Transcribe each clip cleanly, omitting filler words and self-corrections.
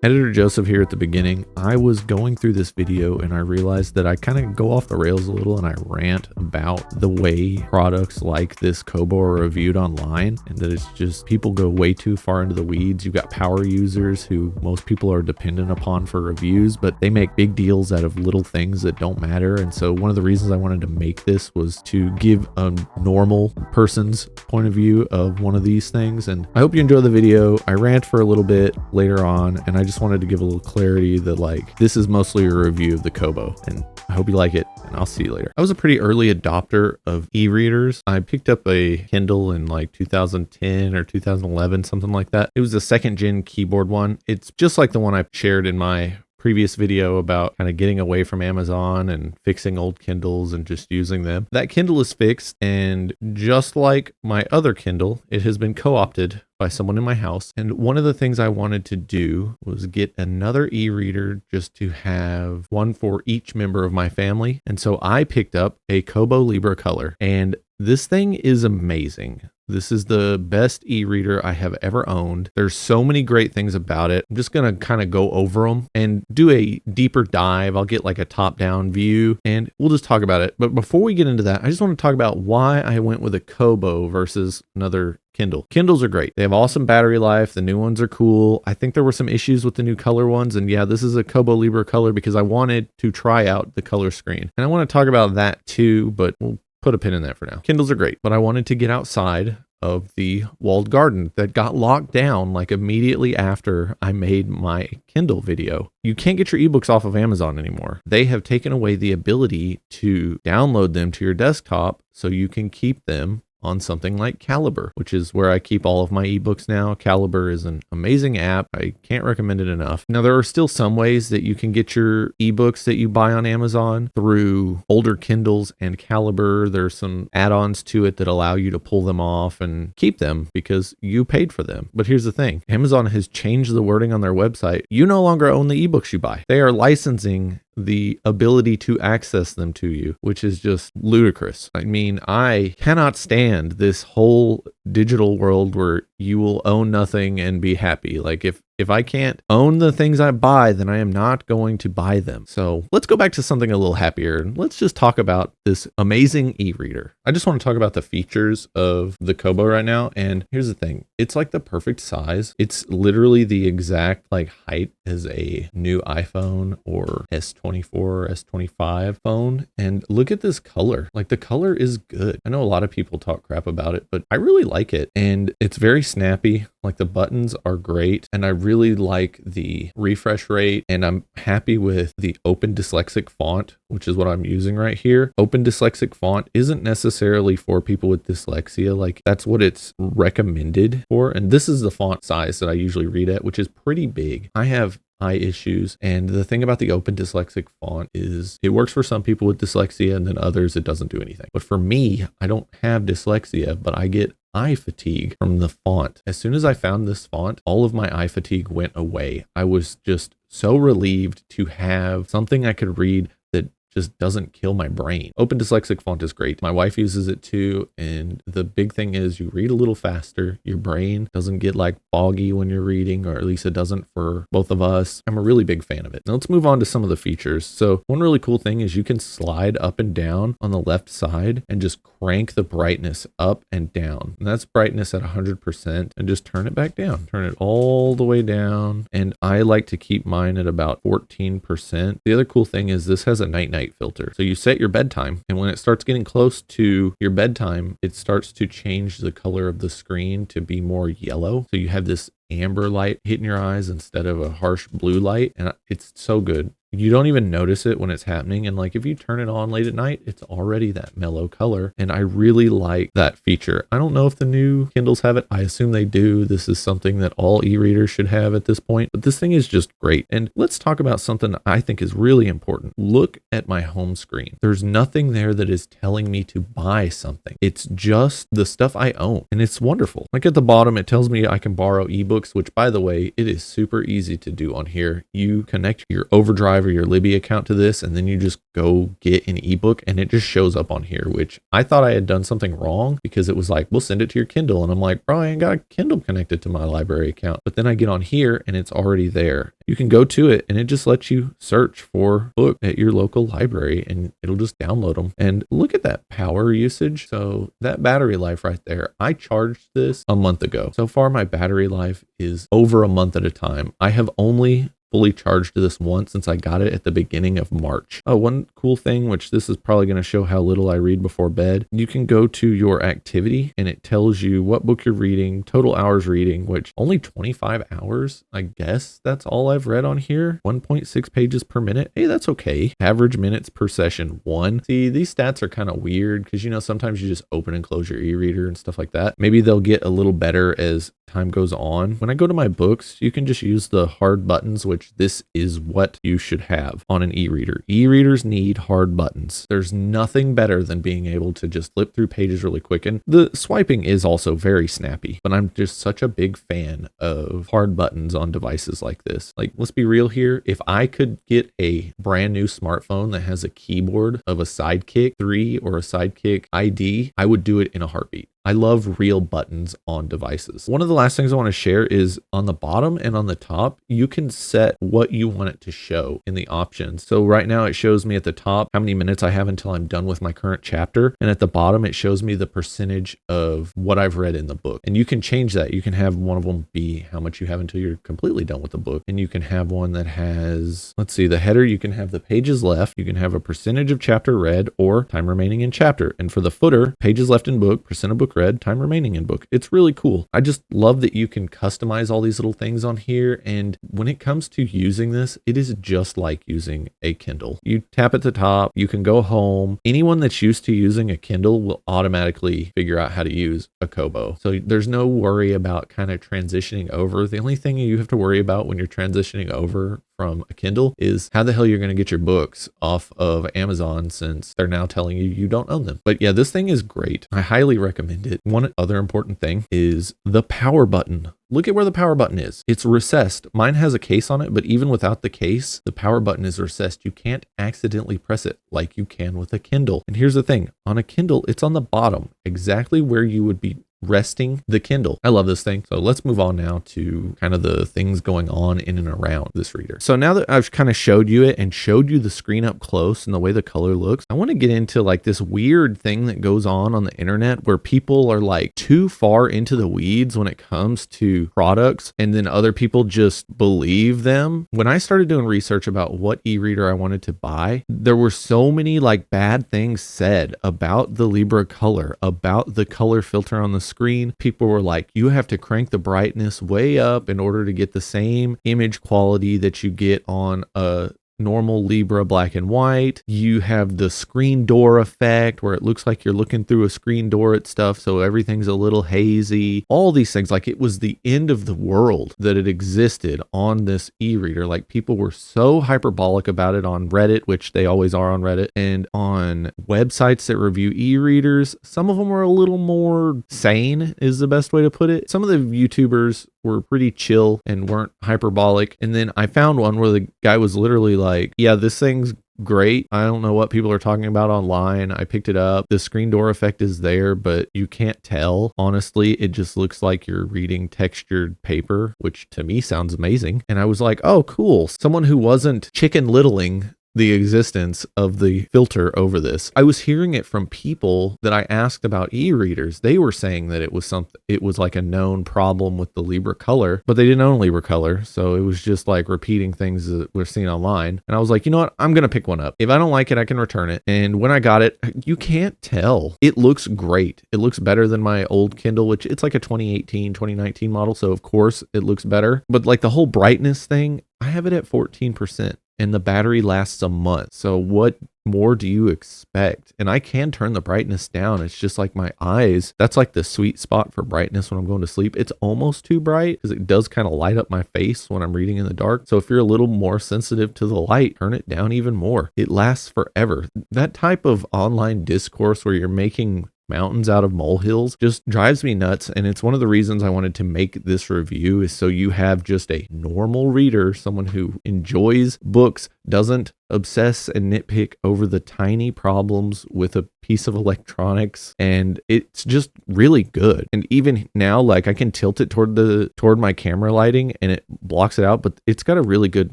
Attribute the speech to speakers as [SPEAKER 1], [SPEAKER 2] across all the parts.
[SPEAKER 1] Editor Joseph here at the beginning. I was going through this video and I realized that I kind of go off the rails a little and I rant about the way products like this Kobo are reviewed online, and that it's just people go way too far into the weeds. You've got power users who most people are dependent upon for reviews, but they make big deals out of little things that don't matter. And so one of the reasons I wanted to make this was to give a normal person's point of view of one of these things. And I hope you enjoy the video. I rant for a little bit later on, and I just wanted to give a little clarity that like this is mostly a review of the Kobo, and I hope you like it, and I'll see you later. I was a pretty early adopter of e-readers. I picked up a Kindle in like 2010 or 2011, something like that. It was the second gen keyboard one. It's just like the one I shared in my previous video about kind of getting away from Amazon and fixing old Kindles and just using them. That Kindle is fixed, and just like my other Kindle, it has been co-opted by someone in my house. And one of the things I wanted to do was get another e-reader just to have one for each member of my family. And so I picked up a Kobo Libra Color, and this thing is amazing. This is the best e-reader I have ever owned. There's so many great things about it. I'm just going to kind of go over them and do a deeper dive. I'll get like a top-down view and we'll just talk about it. But before we get into that, I just want to talk about why I went with a Kobo versus another Kindle. Kindles are great. They have awesome battery life. The new ones are cool. I think there were some issues with the new color ones. And yeah, this is a Kobo Libra Color because I wanted to try out the color screen. And I want to talk about that too, but we'll put a pin in that for now. Kindles are great, but I wanted to get outside of the walled garden that got locked down like immediately after I made my Kindle video. You can't get your ebooks off of Amazon anymore. They have taken away the ability to download them to your desktop so you can keep them on something like Calibre, which is where I keep all of my ebooks now. Calibre is an amazing app. I can't recommend it enough. Now, there are still some ways that you can get your ebooks that you buy on Amazon through older Kindles and Calibre. There's some add-ons to it that allow you to pull them off and keep them because you paid for them. But here's the thing. Amazon has changed the wording on their website. You no longer own the ebooks you buy. They are licensing the ability to access them to you, which is just ludicrous. I mean, I cannot stand this whole digital world where you will own nothing and be happy. Like if I can't own the things I buy, then I am not going to buy them. So let's go back to something a little happier and let's just talk about this amazing e-reader. I just want to talk about the features of the Kobo right now. And here's the thing. It's like the perfect size. It's literally the exact like height as a new iPhone or S24 or S25 phone. And look at this color. Like the color is good. I know a lot of people talk crap about it, but I really like it. And it's very snappy. Like the buttons are great. And I really like the refresh rate. And I'm happy with the Open Dyslexic font, which is what I'm using right here. Open Dyslexic font isn't necessarily for people with dyslexia. Like that's what it's recommended for. And this is the font size that I usually read at, which is pretty big. I have eye issues. And the thing about the Open Dyslexic font is it works for some people with dyslexia and then others it doesn't do anything. But for me, I don't have dyslexia, but I get eye fatigue from the font. As soon as I found this font, all of my eye fatigue went away. I was just so relieved to have something I could read that just doesn't kill my brain. Open Dyslexic font is great. My wife uses it too. And the big thing is you read a little faster. Your brain doesn't get like foggy when you're reading, or at least it doesn't for both of us. I'm a really big fan of it. Now let's move on to some of the features. So one really cool thing is you can slide up and down on the left side and just crank the brightness up and down. And that's brightness at 100% and just turn it back down. Turn it all the way down. And I like to keep mine at about 14%. The other cool thing is this has a night-night filter. So you set your bedtime, and when it starts getting close to your bedtime, it starts to change the color of the screen to be more yellow. So you have this amber light hitting your eyes instead of a harsh blue light. And it's so good. You don't even notice it when it's happening. And like if you turn it on late at night, it's already that mellow color. And I really like that feature. I don't know if the new Kindles have it. I assume they do. This is something that all e-readers should have at this point. But this thing is just great. And let's talk about something I think is really important. Look at my home screen. There's nothing there that is telling me to buy something. It's just the stuff I own. And it's wonderful. Like at the bottom, it tells me I can borrow ebooks, which by the way, it is super easy to do on here. You connect your Overdrive Drive or your Libby account to this, and then you just go get an ebook and it just shows up on here, which I thought I had done something wrong because it was like, we'll send it to your Kindle. And I'm like, bro, I ain't got a Kindle connected to my library account. But then I get on here and it's already there. You can go to it and it just lets you search for book at your local library and it'll just download them. And look at that power usage. So that battery life right there, I charged this a month ago. So far, my battery life is over a month at a time. I have only fully charged this once since I got it at the beginning of March. Oh, one cool thing, which this is probably going to show how little I read before bed. You can go to your activity and it tells you what book you're reading, total hours reading, which only 25 hours. I guess that's all I've read on here. 1.6 pages per minute. Hey, that's okay. Average minutes per session, 1. See, these stats are kind of weird because, you know, sometimes you just open and close your e-reader and stuff like that. Maybe they'll get a little better as time goes on. When I go to my books, you can just use the hard buttons, which this is what you should have on an e-reader. E-readers need hard buttons. There's nothing better than being able to just flip through pages really quick. And the swiping is also very snappy, but I'm just such a big fan of hard buttons on devices like this. Like, let's be real here. If I could get a brand new smartphone that has a keyboard of a Sidekick 3 or a Sidekick ID, I would do it in a heartbeat. I love real buttons on devices. One of the last things I want to share is on the bottom and on the top, you can set what you want it to show in the options. So right now it shows me at the top how many minutes I have until I'm done with my current chapter. And at the bottom, it shows me the percentage of what I've read in the book. And you can change that. You can have one of them be how much you have until you're completely done with the book. And you can have one that has, let's see, the header, you can have the pages left. You can have a percentage of chapter read or time remaining in chapter. And for the footer, pages left in book, percent of book read, time remaining in book. It's really cool. I just love that you can customize all these little things on here. And when it comes to using this, it is just like using a Kindle. You tap at the top, you can go home. Anyone that's used to using a Kindle will automatically figure out how to use a Kobo. So there's no worry about kind of transitioning over. The only thing you have to worry about when you're transitioning over from a Kindle is how the hell you're going to get your books off of Amazon since they're now telling you you don't own them. But yeah, this thing is great. I highly recommend it. One other important thing is the power button. Look at where the power button is. It's recessed. Mine has a case on it, but even without the case, the power button is recessed. You can't accidentally press it like you can with a Kindle. And here's the thing, on a Kindle, it's on the bottom, exactly where you would be resting the Kindle. I love this thing. So let's move on now to kind of the things going on in and around this reader. So now that I've kind of showed you it and showed you the screen up close and the way the color looks, I want to get into like this weird thing that goes on the internet where people are like too far into the weeds when it comes to products and then other people just believe them. When I started doing research about what e-reader I wanted to buy, there were so many like bad things said about the Libra Color, about the color filter on the screen. People were like, you have to crank the brightness way up in order to get the same image quality that you get on a normal Libra black and white. You have the screen door effect where it looks like you're looking through a screen door at stuff, so everything's a little hazy. All these things, like it was the end of the world that it existed on this e-reader. Like people were so hyperbolic about it on Reddit, which they always are on Reddit, and on websites that review e-readers. Some of them were a little more sane is the best way to put it. Some of the YouTubers were pretty chill and weren't hyperbolic. And then I found one where the guy was literally like, yeah, this thing's great. I don't know what people are talking about online. I picked it up. The screen door effect is there, but you can't tell. Honestly, it just looks like you're reading textured paper, which to me sounds amazing. And I was like, oh, cool. Someone who wasn't chicken littling the existence of the filter over this. I was hearing it from people that I asked about e-readers. They were saying that it was like a known problem with the Libra Color, but they didn't own Libra Color. So it was just like repeating things that we're seeing online. And I was like, you know what? I'm going to pick one up. If I don't like it, I can return it. And when I got it, you can't tell. It looks great. It looks better than my old Kindle, which it's like a 2018, 2019 model. So of course it looks better, but like the whole brightness thing, I have it at 14%. And the battery lasts a month. So what more do you expect? And I can turn the brightness down. It's just like my eyes. That's like the sweet spot for brightness when I'm going to sleep. It's almost too bright because it does kind of light up my face when I'm reading in the dark. So if you're a little more sensitive to the light, turn it down even more. It lasts forever. That type of online discourse where you're making mountains out of molehills just drives me nuts. And it's one of the reasons I wanted to make this review is so you have just a normal reader, someone who enjoys books doesn't obsess and nitpick over the tiny problems with a piece of electronics, and it's just really good. And even now, like, I can tilt it toward my camera lighting and it blocks it out, but it's got a really good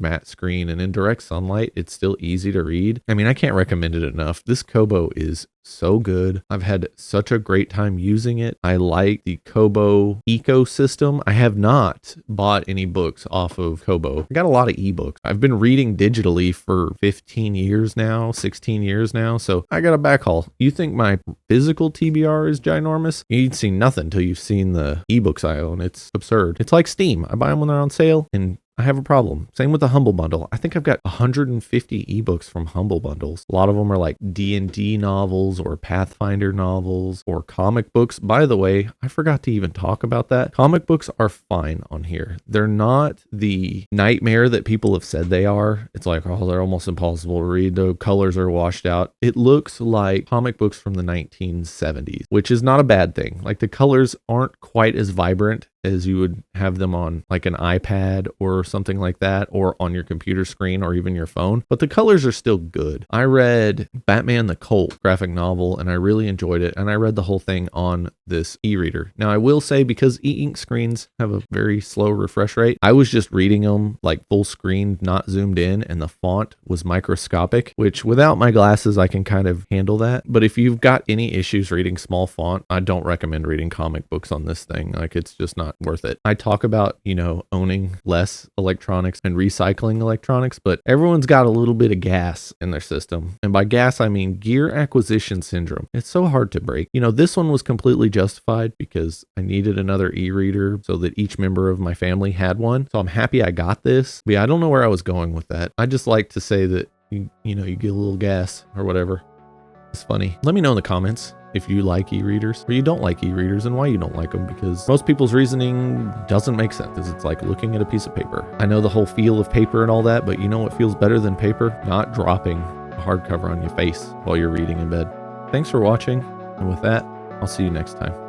[SPEAKER 1] matte screen, and in direct sunlight it's still easy to read. I mean, I can't recommend it enough. This Kobo is so good. I've had such a great time using it. I like the Kobo ecosystem. I have not bought any books off of Kobo. I got a lot of ebooks. I've been reading digitally for 15 years now, 16 years now, so I got a backhaul. You think my physical TBR is ginormous? You'd see nothing until you've seen the ebooks I own. It's absurd. It's like Steam. I buy them when they're on sale, and I have a problem. Same with the Humble Bundle. I think I've got 150 ebooks from Humble Bundles. A lot of them are like D&D novels or Pathfinder novels or comic books. By the way, I forgot to even talk about that. Comic books are fine on here. They're not the nightmare that people have said they are. It's like, oh, they're almost impossible to read. The colors are washed out. It looks like comic books from the 1970s, which is not a bad thing. Like, the colors aren't quite as vibrant as you would have them on like an iPad or something like that, or on your computer screen or even your phone, but the colors are still good. I read Batman the Cult graphic novel and I really enjoyed it, and I read the whole thing on this e-reader. Now, I will say, because e-ink screens have a very slow refresh rate, I was just reading them like full screen, not zoomed in, and the font was microscopic, which without my glasses I can kind of handle that. But if you've got any issues reading small font, I don't recommend reading comic books on this thing. Like, it's just not worth it. I talk about, owning less electronics and recycling electronics, but everyone's got a little bit of gas in their system. And by gas, I mean gear acquisition syndrome. It's so hard to break. This one was completely justified because I needed another e-reader so that each member of my family had one. So I'm happy I got this. But yeah, I don't know where I was going with that. I just like to say that, you get a little gas or whatever. It's funny. Let me know in the comments if you like e-readers or you don't like e-readers and why you don't like them, because most people's reasoning doesn't make sense. It's like looking at a piece of paper. I know the whole feel of paper and all that, but you know what feels better than paper? Not dropping a hardcover on your face while you're reading in bed. Thanks for watching, and with that, I'll see you next time.